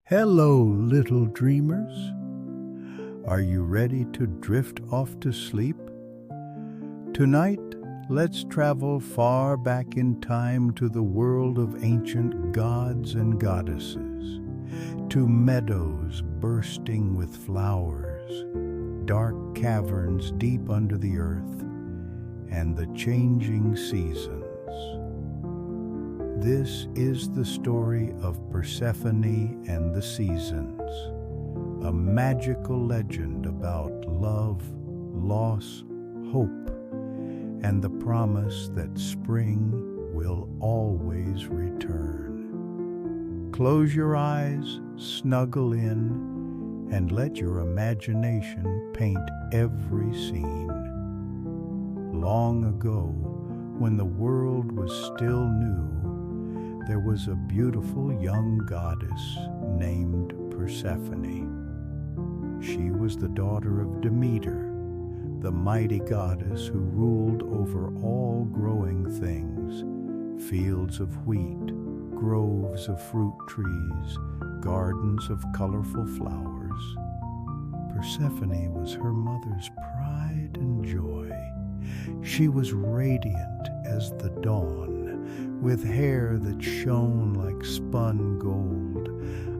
Hello, little dreamers. Are you ready to drift off to sleep? Tonight, let's travel far back in time to the world of ancient gods and goddesses, to meadows bursting with flowers, dark caverns deep under the earth, and the changing seasons. This is the story of Persephone and the Seasons, a magical legend about love, loss, hope, and the promise that spring will always return. Close your eyes, snuggle in, and let your imagination paint every scene. Long ago, when the world was still new, there was a beautiful young goddess named Persephone. She was the daughter of Demeter, the mighty goddess who ruled over all growing things, fields of wheat, groves of fruit trees, gardens of colorful flowers. Persephone was her mother's pride and joy. She was radiant as the dawn, with hair that shone like spun gold,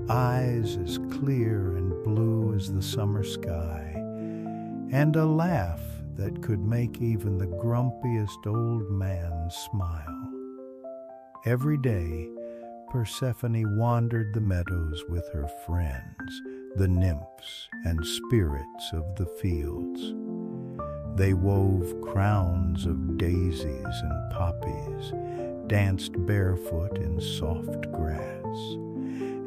eyes as clear and blue as the summer sky, and a laugh that could make even the grumpiest old man smile. Every day, Persephone wandered the meadows with her friends, the nymphs and spirits of the fields. They wove crowns of daisies and poppies, danced barefoot in soft grass,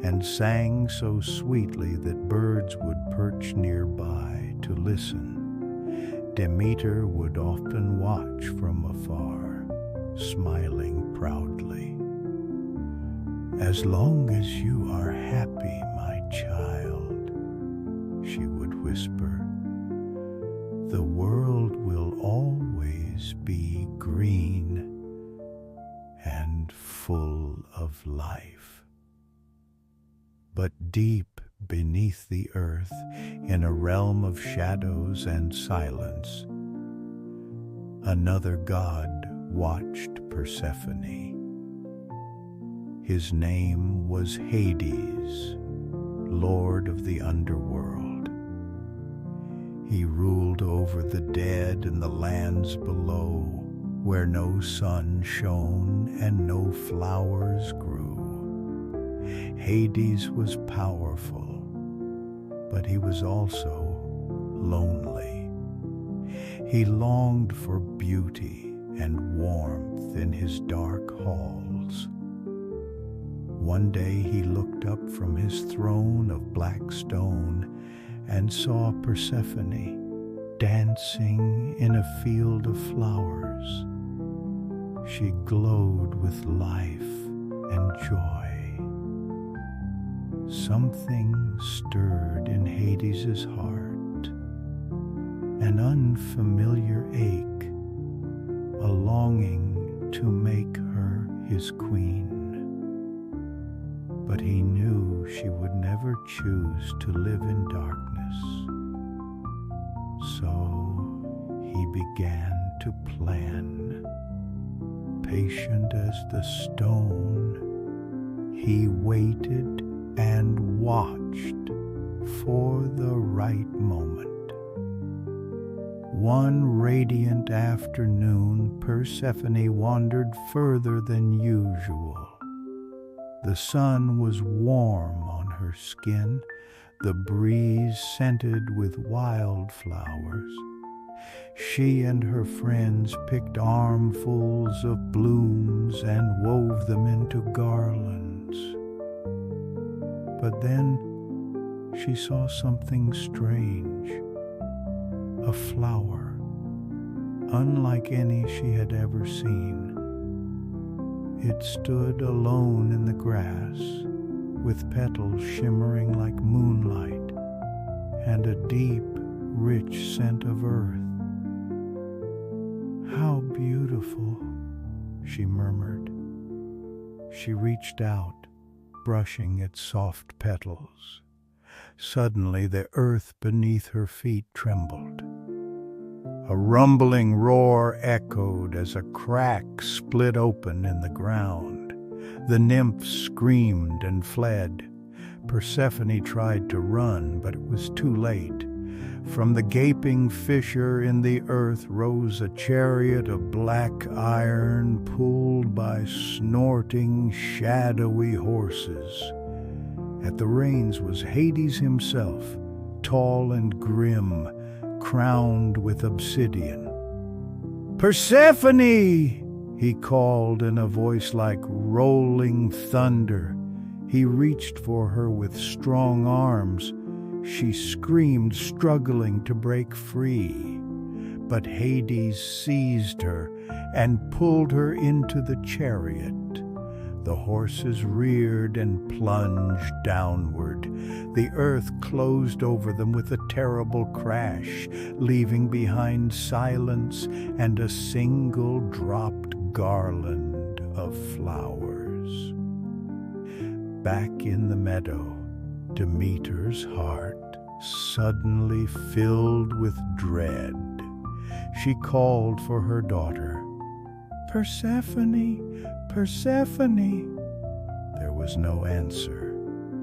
and sang so sweetly that birds would perch nearby to listen. Demeter would often watch from afar, smiling proudly. "As long as you are happy, my child," she would whisper, "the world will always be green and full of life." But deep beneath the earth, in a realm of shadows and silence, another god watched Persephone. His name was Hades, lord of the underworld. He ruled over the dead and the lands below, where no sun shone and no flowers grew. Hades was powerful, but he was also lonely. He longed for beauty and warmth in his dark halls. One day he looked up from his throne of black stone and saw Persephone dancing in a field of flowers. She glowed with life and joy. Something stirred in Hades's heart, an unfamiliar ache, a longing to make her his queen. But he knew she would never choose to live in darkness. So he began to plan. Patient as the stone, he waited and watched for the right moment. One radiant afternoon, Persephone wandered further than usual. The sun was warm on her skin, the breeze scented with wildflowers. She and her friends picked armfuls of blooms and wove them into garlands. But then she saw something strange, a flower, unlike any she had ever seen. It stood alone in the grass, with petals shimmering like moonlight, and a deep, rich scent of earth. "How beautiful," she murmured. She reached out, brushing its soft petals. Suddenly the earth beneath her feet trembled. A rumbling roar echoed as a crack split open in the ground. The nymph screamed and fled. Persephone tried to run, but it was too late. From the gaping fissure in the earth rose a chariot of black iron pulled by snorting, shadowy horses. At the reins was Hades himself, tall and grim, crowned with obsidian. "Persephone!" he called in a voice like rolling thunder. He reached for her with strong arms. She screamed, struggling to break free. But Hades seized her and pulled her into the chariot. The horses reared and plunged downward. The earth closed over them with a terrible crash, leaving behind silence and a single dropped garland of flowers. Back in the meadow, Demeter's heart suddenly filled with dread. She called for her daughter. "Persephone, Persephone!" There was no answer.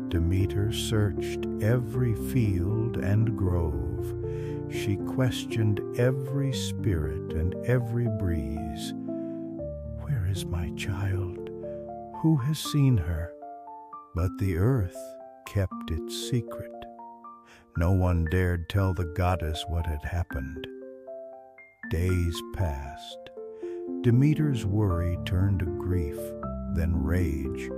Demeter searched every field and grove. She questioned every spirit and every breeze. "Where is my child? Who has seen her?" But the earth kept its secret. No one dared tell the goddess what had happened. Days passed. Demeter's worry turned to grief, then rage.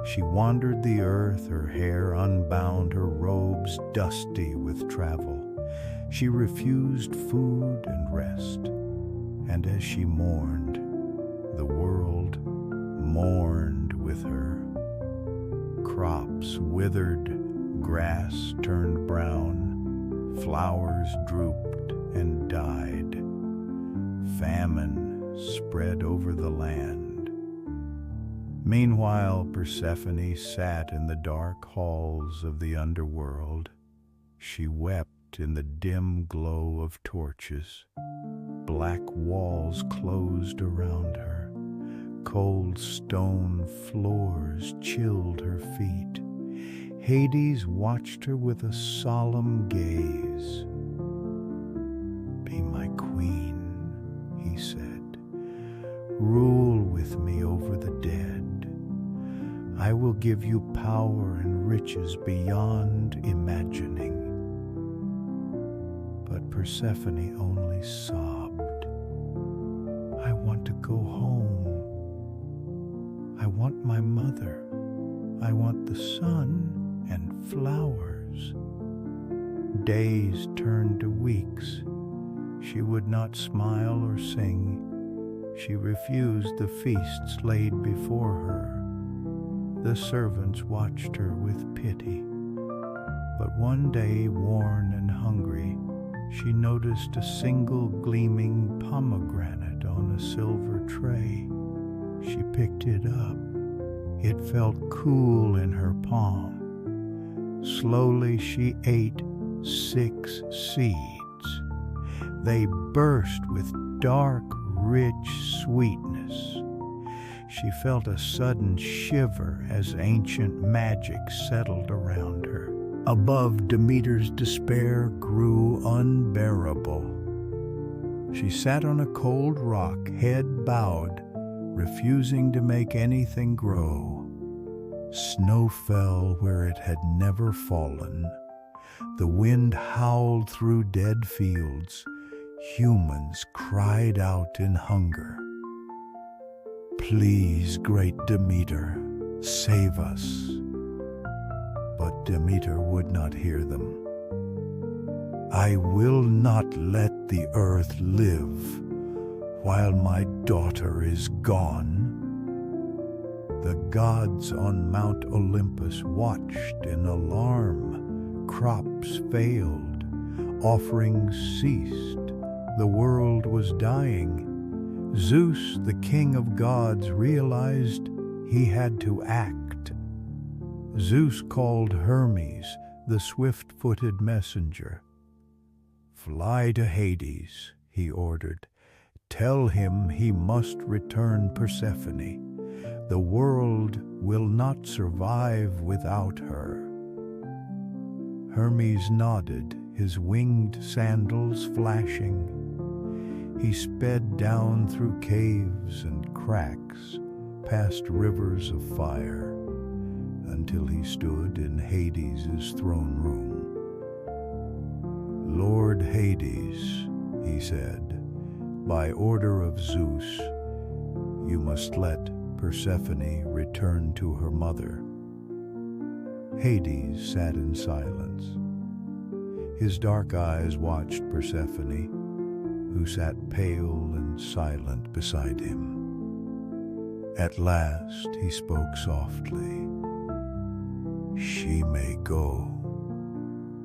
She wandered the earth, her hair unbound, her robes dusty with travel. She refused food and rest, and as she mourned, the world mourned with her. Crops withered, grass turned brown, flowers drooped and died. Famine spread over the land. Meanwhile, Persephone sat in the dark halls of the underworld. She wept in the dim glow of torches. Black walls closed around her. Cold stone floors chilled her feet. Hades watched her with a solemn gaze. "Be my queen," he said. "Rule with me over the dead. I will give you power and riches beyond imagining." But Persephone only sobbed. "I want to go home. I want my mother. I want the sun and flowers." Days turned to weeks. She would not smile or sing. She refused the feasts laid before her. The servants watched her with pity. But one day, worn and hungry, she noticed a single gleaming pomegranate on a silver tray. She picked it up. It felt cool in her palm. Slowly she ate 6 seeds. They burst with dark, rich sweetness. She felt a sudden shiver as ancient magic settled around her. Above, Demeter's despair grew unbearable. She sat on a cold rock, head bowed, refusing to make anything grow. Snow fell where it had never fallen. The wind howled through dead fields. Humans cried out in hunger. "Please, great Demeter, save us." But Demeter would not hear them. "I will not let the earth live while my daughter is gone." The gods on Mount Olympus watched in alarm. Crops failed. Offerings ceased. The world was dying. Zeus, the king of gods, realized he had to act. Zeus called Hermes, the swift-footed messenger. "Fly to Hades," he ordered. "Tell him he must return Persephone. The world will not survive without her." Hermes nodded, his winged sandals flashing. He sped down through caves and cracks, past rivers of fire, until he stood in Hades' throne room. "Lord Hades," he said, "by order of Zeus, you must let Persephone return to her mother." Hades sat in silence. His dark eyes watched Persephone, who sat pale and silent beside him. At last he spoke softly. "She may go,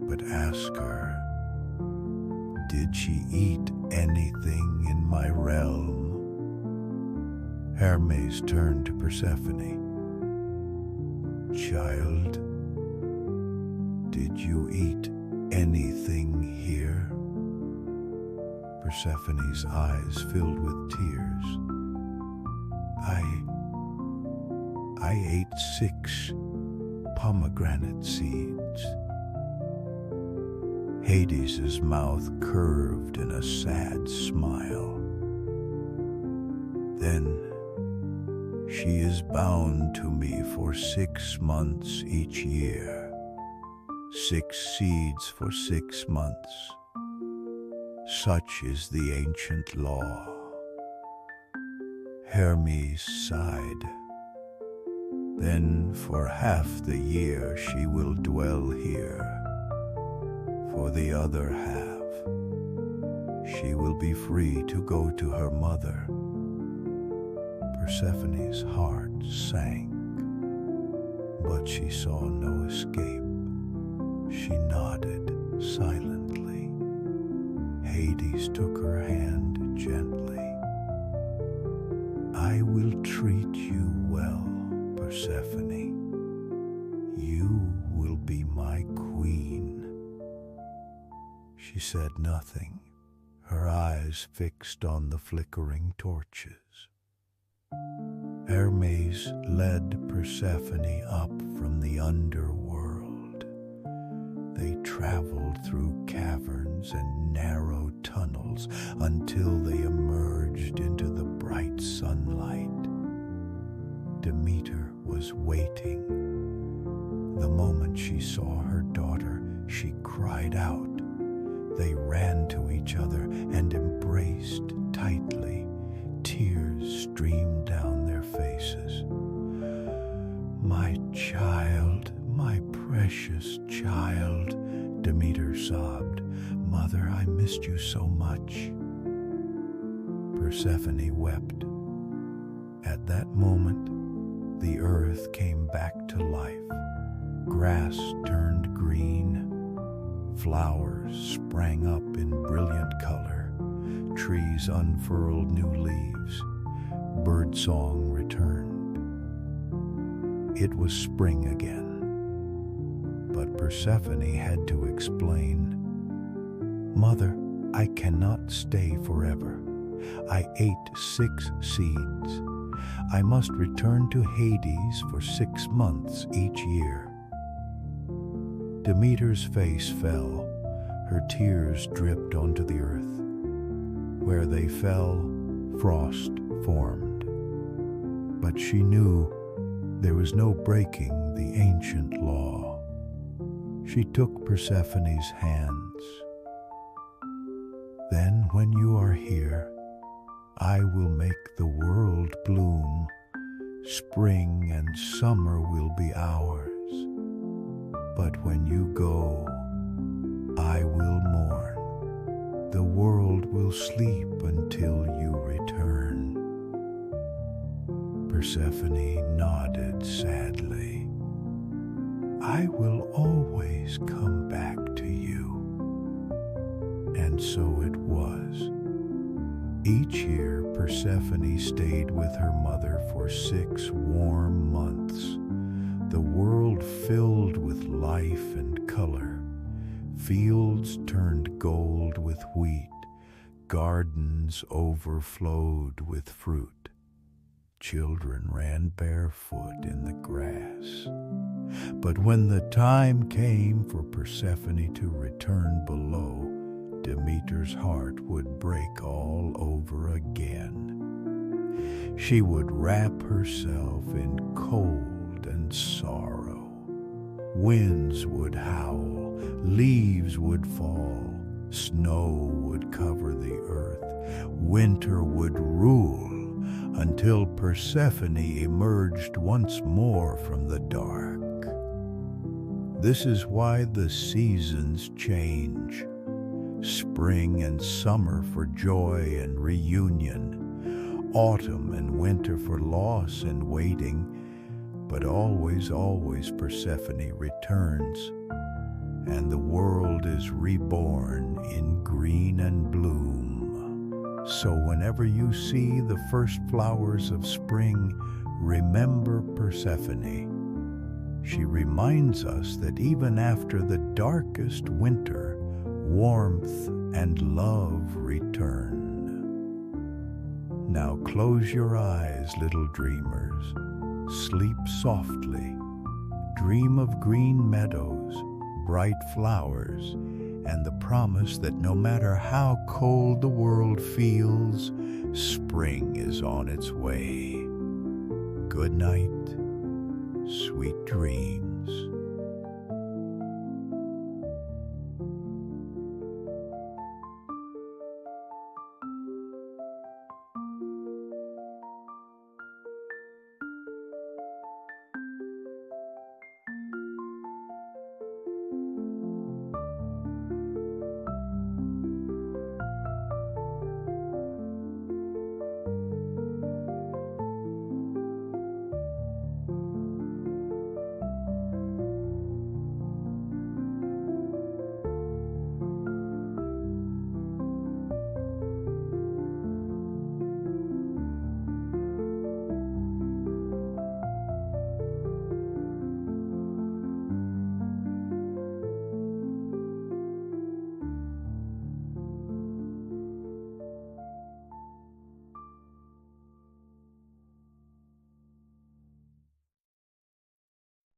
but ask her, did she eat anything in my realm?" Hermes turned to Persephone. "Child, did you eat anything here?" Persephone's eyes filled with tears. I ate 6 pomegranate seeds." Hades' mouth curved in a sad smile. "Then she is bound to me for 6 months each year. 6 seeds for 6 months. Such is the ancient law." Hermes sighed. "Then for half the year she will dwell here. For the other half, she will be free to go to her mother." Persephone's heart sank, but she saw no escape. She nodded silently. Hades took her hand gently. "I will treat you well, Persephone. You will be my queen." She said nothing, her eyes fixed on the flickering torches. Hermes led Persephone up from the underworld. They traveled through caverns and narrow tunnels until they emerged into the bright sunlight. Demeter was waiting. The moment she saw her daughter, she cried out. They ran to each other and embraced tightly. Tears streamed down their faces. "My child, my precious child," Demeter sobbed. "Mother, I missed you so much." Persephone wept. At that moment, the earth came back to life. Grass turned green. Flowers sprang up in brilliant color. Trees unfurled new leaves. Birdsong returned. It was spring again. But Persephone had to explain. "Mother, I cannot stay forever. I ate 6 seeds. I must return to Hades for 6 months each year." Demeter's face fell. Her tears dripped onto the earth. Where they fell, frost formed. But she knew there was no breaking the ancient law. She took Persephone's hands. "Then when you are here, I will make the world bloom. Spring and summer will be ours. But when you go, I will mourn. The world will sleep until you return." Persephone nodded sadly. "I will always come back to you." And so it was. Each year, Persephone stayed with her mother for 6 warm months. the world filled with life and color. Fields turned gold with wheat, gardens overflowed with fruit. Children ran barefoot in the grass. But when the time came for Persephone to return below, Demeter's heart would break all over again. She would wrap herself in cold and sorrow. Winds would howl, leaves would fall, snow would cover the earth, winter would rule, until Persephone emerged once more from the dark. This is why the seasons change. Spring and summer for joy and reunion, autumn and winter for loss and waiting, but always, always Persephone returns, and the world is reborn in green and bloom. So whenever you see the first flowers of spring, remember Persephone. She reminds us that even after the darkest winter, warmth and love return. Now close your eyes, little dreamers. Sleep softly. Dream of green meadows, bright flowers, and the promise that no matter how cold the world feels, spring is on its way. Good night, sweet dreams.